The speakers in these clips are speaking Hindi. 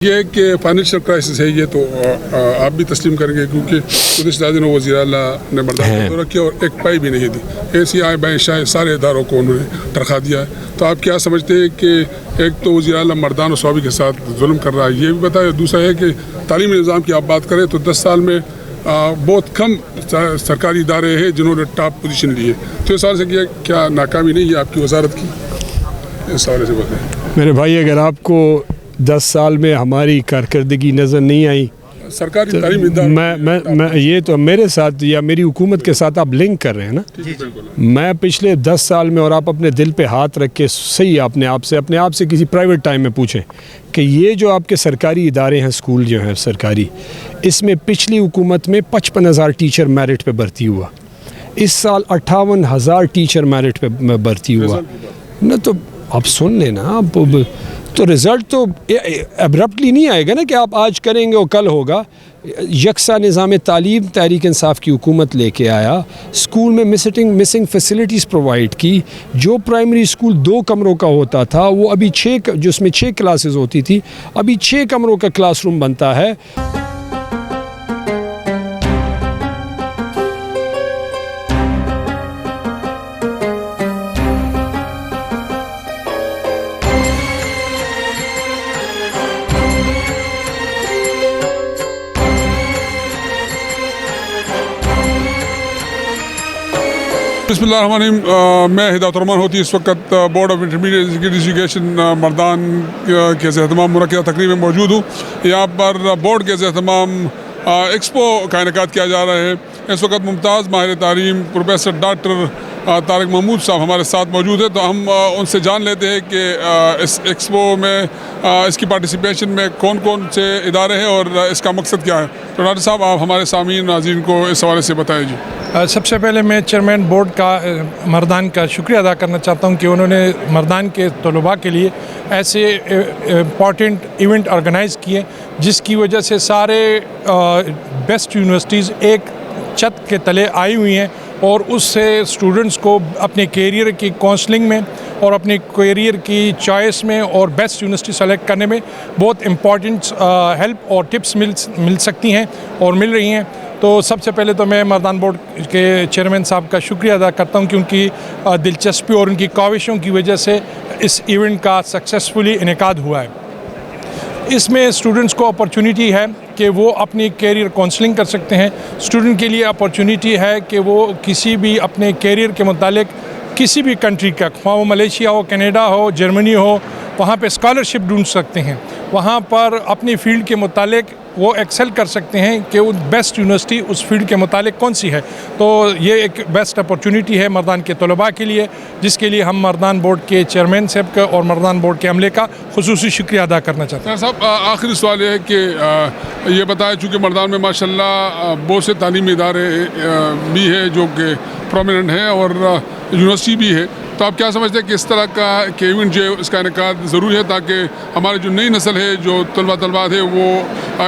ये कि फाइनेंशियल क्राइसिस है, ये तो आप भी तस्लीम करेंगे क्योंकि गुज़िश्ता दिनों वज़ीर आला ने बर्दाश्त का दौरा किया और एक पाई भी नहीं दी। ACI बैंक शायद सारे इदारों को उन्होंने तनख्वाह दिया है। तो आप क्या समझते हैं कि एक तो वज़ीर आला मर्दान और स्वाबी के साथ जुल्म कर रहा है, ये भी बताया। दूसरा है कि तालीमी निज़ाम की आप बात करें तो 10 साल में बहुत कम सरकारी इदारे हैं जिन्होंने टॉप पोजीशन ली है। तो इस सवाल से क्या नाकामी नहीं है आपकी वजारत की? इस सवाल से बताएं मेरे भाई। अगर आपको 10 साल में हमारी कारकर्दगी नज़र नहीं आई सरकारी तो तालीम मैं ये तो मेरे साथ या मेरी हुकूमत के साथ आप लिंक कर रहे हैं ना। मैं पिछले 10 साल में, और आप अपने दिल पे हाथ रख के सही अपने आप से किसी प्राइवेट टाइम में पूछें कि ये जो आपके सरकारी इदारे हैं, स्कूल जो हैं सरकारी, इसमें पिछली हुकूमत में 55,000 टीचर मेरिट पे भर्ती हुआ। इस साल 58,000 टीचर मेरिट पे भर्ती हुआ ना। तो आप सुन लेना, आप तो रिज़ल्ट तो एब्रप्टली नहीं आएगा ना कि आप आज करेंगे और कल होगा। यकसा निज़ाम तालीम तहरीक इंसाफ की हुकूमत लेके आया, स्कूल में मिसिंग फैसिलिटीज़ प्रोवाइड की। जो प्राइमरी स्कूल 2 कमरों का होता था वो अभी 6, जिसमें 6 क्लासेस होती थी, अभी 6 कमरों का क्लासरूम बनता है। बिस्मिल्लाहिर्रहमानिर्रहीम। मैं हिदायतुर्रहमान होती इस वक्त board of intermediate education Mardan के एहतमाम मुनक़िदा तकरीब में मौजूद हूँ। यहाँ पर बोर्ड के एहतमाम एक्सपो का इनेकाद किया जा रहा है। इस वक्त मुमताज़ माहिर तालीम प्रोफेसर डॉक्टर तारिक महमूद साहब हमारे साथ मौजूद है। तो हम उनसे जान लेते हैं कि इस एक्सपो में इसकी पार्टिसिपेशन में कौन कौन से इदारे हैं और इसका मकसद क्या है। तो डॉक्टर साहब, आप हमारे सामीन नाज़रीन को इस हवाले से बताएं जी। सबसे पहले मैं चेयरमैन बोर्ड का मर्दान का शुक्रिया अदा करना चाहता हूं कि उन्होंने मर्दान के तलबा के लिए ऐसे इम्पॉर्टेंट इवेंट ऑर्गेनाइज़ किए जिसकी वजह से सारे बेस्ट यूनिवर्सिटीज़ एक छत के तले आई हुई हैं और उससे स्टूडेंट्स को अपने कैरियर की काउंसलिंग में और अपने कैरियर की चॉइस में और बेस्ट यूनिवर्सिटी सेलेक्ट करने में बहुत इम्पॉर्टेंट हेल्प और टिप्स मिल सकती हैं और मिल रही हैं। तो सबसे पहले तो मैं मर्दान बोर्ड के चेयरमैन साहब का शुक्रिया अदा करता हूं कि उनकी दिलचस्पी और उनकी काविशों की वजह से इस इवेंट का सक्सेसफुली इनेकाद हुआ है। इसमें स्टूडेंट्स को अपॉर्चुनिटी है कि वो अपनी कैरियर काउंसलिंग कर सकते हैं। स्टूडेंट के लिए अपॉर्चुनिटी है कि वो किसी भी अपने कैरियर के मुतालिक किसी भी कंट्री का, वो मलेशिया हो, कनाडा हो, जर्मनी हो, वहाँ पे स्कॉलरशिप ढूंढ सकते हैं। वहाँ पर अपनी फ़ील्ड के मुतालिक वो एक्सेल कर सकते हैं कि वो बेस्ट यूनिवर्सिटी उस फील्ड के मुतालिक कौन सी है। तो ये एक बेस्ट अपॉर्चुनिटी है मर्दान के तलबा के लिए, जिसके लिए हम मर्दान बोर्ड के चेयरमैन साहब का और मर्दान बोर्ड के अमले का खुसूसी शुक्रिया अदा करना चाहते हैं। साहब, आखिरी सवाल ये है कि ये बताया चूँकि मर्दान में माशाल्लाह बहुत से तालीमी इदारे भी है जो कि प्रोमिनेंट हैं और यूनिवर्सिटी भी है, तो आप क्या समझते हैं कि इस तरह का के इवेंट जो है इसका इनेकाद ज़रूरी है ताकि हमारी जो नई नस्ल है, जो तलबात है, वो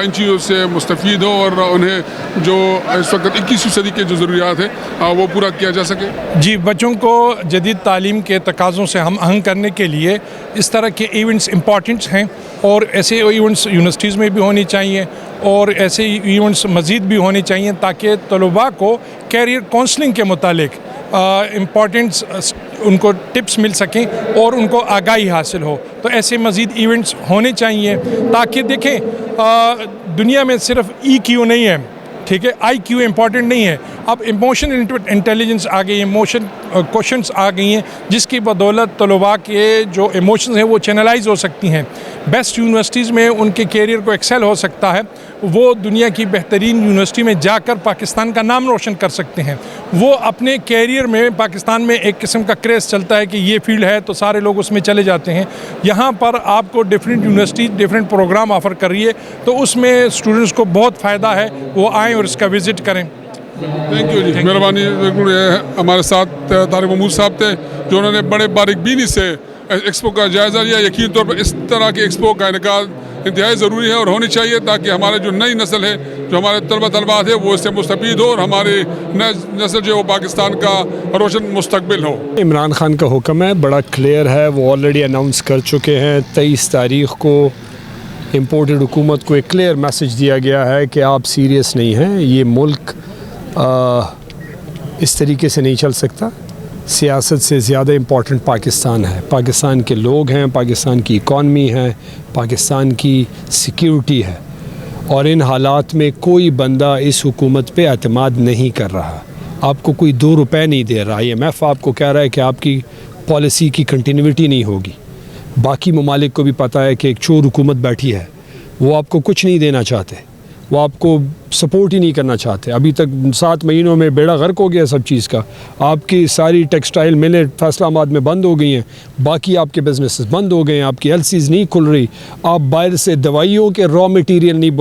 इन चीज़ों से मुस्तफ़ीद हो और उन्हें जो इस वक्त 21वीं सदी के जो ज़रूरियात है वो पूरा किया जा सके? जी, बच्चों को जदीद तालीम के तकाज़ों से हम आहंग करने के लिए इस तरह के इवेंट्स इम्पॉर्टेंट हैं और ऐसे इवेंट्स यूनिवर्सिटीज़ में भी होनी चाहिए और ऐसे इवेंट्स मज़ीद भी होने चाहिए ताकि तलबा को कैरियर काउंसलिंग के मुतालिक इम्पॉर्टेंट्स उनको टिप्स मिल सकें और उनको आगाही हासिल हो। तो ऐसे मज़ीद इवेंट्स होने चाहिए ताकि देखें दुनिया में सिर्फ EQ नहीं है, ठीक है, IQ इम्पॉर्टेंट नहीं है। अब इमोशनल इंटेलिजेंस आ गई, इमोशन क्वेश्चंस आ गई हैं जिसकी बदौलत तलबा के जो इमोशंस हैं वो चैनलाइज हो सकती हैं। बेस्ट यूनिवर्सिटीज़ में उनके कैरियर को एक्सेल हो सकता है। वो दुनिया की बेहतरीन यूनिवर्सिटी में जाकर पाकिस्तान का नाम रोशन कर सकते हैं। वो अपने कैरियर में, पाकिस्तान में एक किस्म का क्रेज़ चलता है कि ये फील्ड है तो सारे लोग उसमें चले जाते हैं। यहाँ पर आपको different university different program offer कर रही है, तो उसमें स्टूडेंट्स को बहुत फ़ायदा है, वो आएँ और इसका विज़िट करें। थैंक यू जी, मेहरबानी। बिल्कुल हमारे साथ तारिक महमूद साहब थे जो उन्होंने बड़े बारीकबीनी से एक्सपो का जायज़ा लिया। यकीन तौर पर इस तरह के एक्सपो का इनेकाद इंतहाई ज़रूरी है और होनी चाहिए ताकि हमारे जो नई नस्ल है, जो हमारे तलबात है, वो इससे मुस्तफ़ीद हो और हमारी नस्ल जो है वो पाकिस्तान का रोशन मुस्तकबिल हो। इमरान खान का हुक्म है, बड़ा क्लियर है, वो ऑलरेडी अनाउंस कर चुके हैं 23 तारीख़ को इम्पोर्टेड हुकूमत को एक क्लियर मैसेज दिया गया है कि आप सीरियस नहीं हैं, ये मुल्क इस तरीके से नहीं चल सकता। सियासत से ज़्यादा इम्पोर्टेंट पाकिस्तान है, पाकिस्तान के लोग हैं, पाकिस्तान की इकॉनमी है, पाकिस्तान की सिक्योरिटी है, और इन हालात में कोई बंदा इस हुकूमत पे एतमाद नहीं कर रहा। आपको कोई 2 रुपए नहीं दे रहा। IMF आपको कह रहा है कि आपकी पॉलिसी की कंटिन्यूटी नहीं होगी। बाकी ममालिक को भी पता है कि एक चोर हुकूमत बैठी है, वो आपको कुछ नहीं देना चाहते, वो आपको सपोर्ट ही नहीं करना चाहते। अभी तक 7 महीनों में बेड़ा गर्क हो गया सब चीज़ का। आपकी सारी टेक्सटाइल मिलें फैसलाबाद में बंद हो गई हैं, बाकी आपके बिजनेसेस बंद हो गए हैं, आपकी LCs नहीं खुल रही, आप बाहर से दवाइयों के रॉ मटेरियल नहीं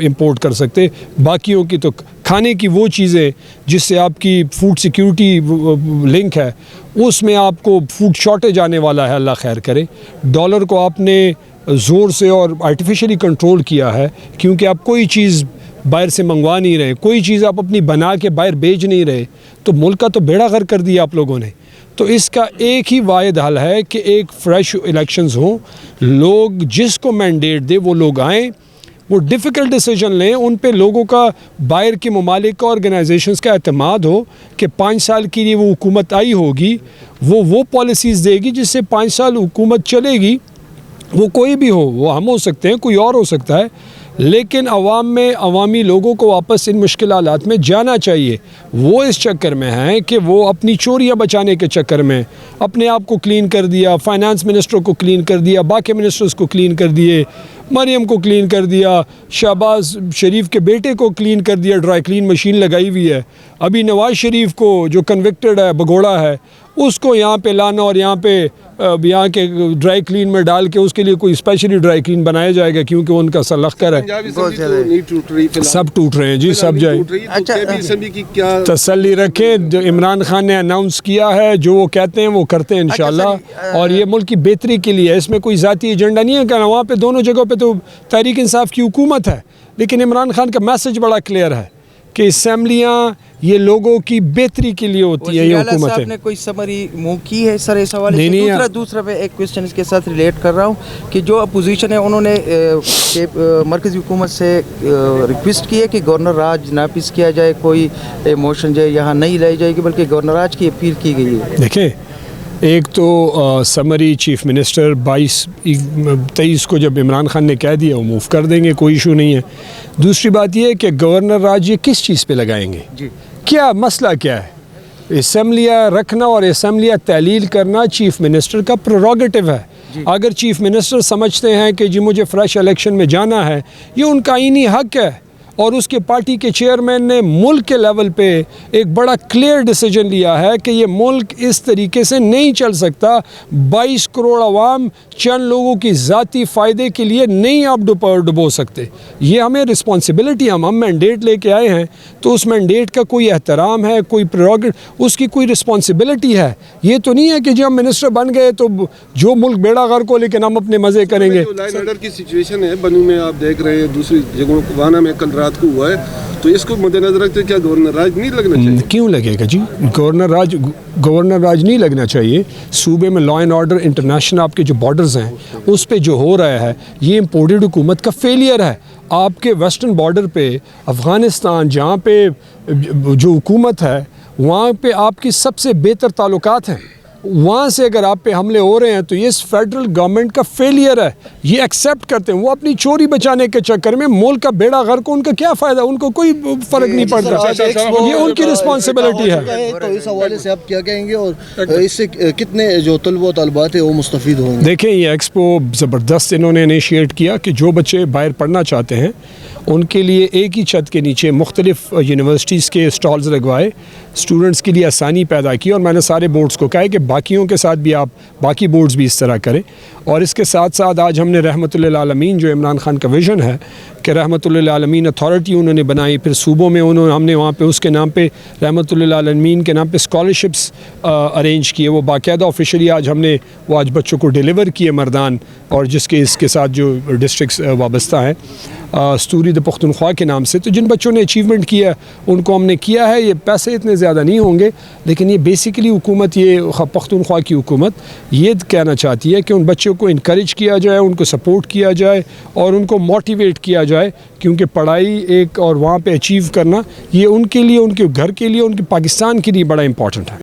इंपोर्ट कर सकते, बाकियों की तो खाने की वो चीज़ें जिससे आपकी फूड सिक्योरिटी लिंक है, उसमें आपको फूड शॉर्टेज आने वाला है, अल्लाह खैर करे। डॉलर को आपने ज़ोर से और आर्टिफिशियली कंट्रोल किया है, क्योंकि आप कोई चीज़ बाहर से मंगवा नहीं रहे, कोई चीज़ आप अपनी बना के बाहर बेच नहीं रहे, तो मुल्क का तो बेड़ा गर्क कर दिया आप लोगों ने। तो इसका एक ही वाहिद हल है कि एक फ्रेश इलेक्शंस हों, लोग जिसको मैंडेट दे वो लोग आएँ, वो डिफ़िकल्ट डिसीजन लें, उन पे लोगों का बाहर के ममालिक का ऑर्गेनाइजेशंस का एतमाद हो कि 5 साल के लिए वो हुकूमत आई होगी, वो पॉलिसीज़ देगी जिससे 5 साल हुकूमत चलेगी। वो कोई भी हो, वो हम हो सकते हैं, कोई और हो सकता है, लेकिन अवाम में अवामी लोगों को वापस इन मुश्किल हालात में जाना चाहिए। वो इस चक्कर में हैं कि वो अपनी चोरियां बचाने के चक्कर में अपने आप को क्लीन कर दिया, फाइनेंस मिनिस्टर को क्लीन कर दिया, बाकी मिनिस्टर्स को क्लीन कर दिए, मरियम को क्लीन कर दिया, शहबाज शरीफ के बेटे को क्लीन कर दिया, ड्राई क्लीन मशीन लगाई हुई है। अभी नवाज़ शरीफ को जो कन्विक्टेड है, भगोड़ा है, उसको यहाँ पे लाना और यहाँ के ड्राई क्लीन में डाल के उसके लिए कोई स्पेशली ड्राई क्लीन बनाया जाएगा, क्योंकि उनका सलख्तर है। सब टूट रहे हैं जी, सब जाए। अच्छा, तसल्ली रखें, जो इमरान खान ने अनाउंस किया है, जो वो कहते हैं वो करते हैं इंशाल्लाह, और ये मुल्क की बेहतरी के लिए है। इसमें कोई ज़ाती एजेंडा नहीं है। कहना वहाँ पे दोनों जगहों पे तो तहरीक इंसाफ की हुकूमत है, लेकिन इमरान खान का मैसेज बड़ा क्लियर है कि असम्बलियाँ ये लोगों की बेहतरी के लिए होती है, ये हुकूमत है। आपने कोई समरी मूव की है सर इस हवाले से? दूसरा मैं एक क्वेश्चन इसके साथ रिलेट कर रहा हूँ कि जो अपोजिशन है उन्होंने मरकज़ी हुकूमत से रिक्वेस्ट की है कि गवर्नर राज नाफिज किया जाए, कोई मोशन जो यहाँ नहीं लाई जाएगी, बल्कि गवर्नर राज की अपील की गई है। देखें, एक तो समरी चीफ मिनिस्टर 22-23 को जब इमरान खान ने कह दिया वो मूव कर देंगे, कोई इशू नहीं है। दूसरी बात ये है कि गवर्नर राज ये किस चीज़ पे लगाएंगे जी? क्या मसला क्या है? असम्बलियाँ रखना और असम्बलियाँ तहलील करना चीफ मिनिस्टर का प्रोरोगेटिव है। अगर चीफ मिनिस्टर समझते हैं कि जी मुझे फ्रेश इलेक्शन में जाना है, ये उनका आईनी हक है, और उसके पार्टी के चेयरमैन ने मुल्क के लेवल पे एक बड़ा क्लियर डिसीजन लिया है कि ये मुल्क इस तरीके से नहीं चल सकता। 22 करोड़ अवाम चंद लोगों की ज़ाती फ़ायदे के लिए नहीं आप डुबो सकते। ये हमें रिस्पॉन्सिबिलिटी, हम मैंडेट लेके आए हैं, तो उस मैंडेट का कोई एहतराम है, कोई प्रोरोगेटिव, उसकी कोई रिस्पॉन्सिबिलिटी है। ये तो नहीं है कि जब हम मिनिस्टर बन गए तो जो मुल्क बेड़ा गर्क हो लेकिन हम अपने मज़े करेंगे। लाइन ऑर्डर की सिचुएशन है बनू में, आप देख रहे हैं, दूसरी जगहों वाना में कल रात को हुआ है, तो इसको मद्देनजर रखते क्या गवर्नर राज नहीं लगना चाहिए? क्यों लगेगा जी? गवर्नर राज नहीं लगना चाहिए। सूबे में लॉ एंड ऑर्डर, इंटरनेशनल आपके जो बॉर्डर्स हैं उस पे जो हो रहा है, ये इम्पोर्टेड हुकूमत का फेलियर है। आपके वेस्टर्न बॉर्डर पे अफ़गानिस्तान, जहाँ पे जो हुकूमत है वहाँ पे आपकी सबसे बेहतर ताल्लुकात हैं, वहाँ से अगर आप पे हमले हो रहे हैं तो ये फेडरल गवर्नमेंट का फेलियर है। ये एक्सेप्ट करते हैं, वो अपनी चोरी बचाने के चक्कर में मुल्क का बेड़ा गर्क, उनका क्या फ़ायदा, उनको कोई फ़र्क नहीं पड़ता, ये उनकी रिस्पॉन्सिबिलिटी है। तो इस हवाले से आप क्या कहेंगे और इससे कितने जो तलबा तलबात है वो मुस्तफ़ीद होंगे? देखें, ये एक्सपो ज़बरदस्त इन्होंने इनिशिएट किया कि जो बच्चे बाहर पढ़ना चाहते हैं उनके लिए एक ही छत के नीचे मुख्तलिफ यूनिवर्सिटीज़ के स्टॉल्स लगवाए, स्टूडेंट्स के लिए आसानी पैदा की। और मैंने सारे बोर्ड्स को कहा है कि बाकियों के साथ भी आप बाकी बोर्ड्स भी इस तरह करें। और इसके साथ साथ आज हमने रहमतुल्लिल आलमीन, जो इमरान खान का विज़न है कि रहमतुल्लिल आलमीन अथॉरिटी उन्होंने बनाई, फिर सूबों में हमने वहाँ पे उसके नाम पे रहमतुल्लिल आलमीन के नाम पे स्कॉलरशिप्स अरेंज किए। वो बाकायदा ऑफिशियली आज हमने वो आज बच्चों को डिलीवर किए मर्दान, और जिसके इसके साथ जो डिस्ट्रिक्स वाबस्ता हैं। द पख्तूनख्वा के नाम से। तो जिन बच्चों ने अचीवमेंट किया है उनको हमने किया है। ये पैसे इतने ज़्यादा नहीं होंगे, लेकिन ये बेसिकली हुकूमत, ये पख्तूनख्वा की हुकूमत ये कहना चाहती है कि उन बच्चों को इनकरेज किया जाए, उनको सपोर्ट किया जाए और उनको मोटिवेट किया जाए, क्योंकि पढ़ाई एक और वहाँ पे अचीव करना ये उनके लिए, उनके घर के लिए, उनके पाकिस्तान के लिए बड़ा इंपॉर्टेंट है।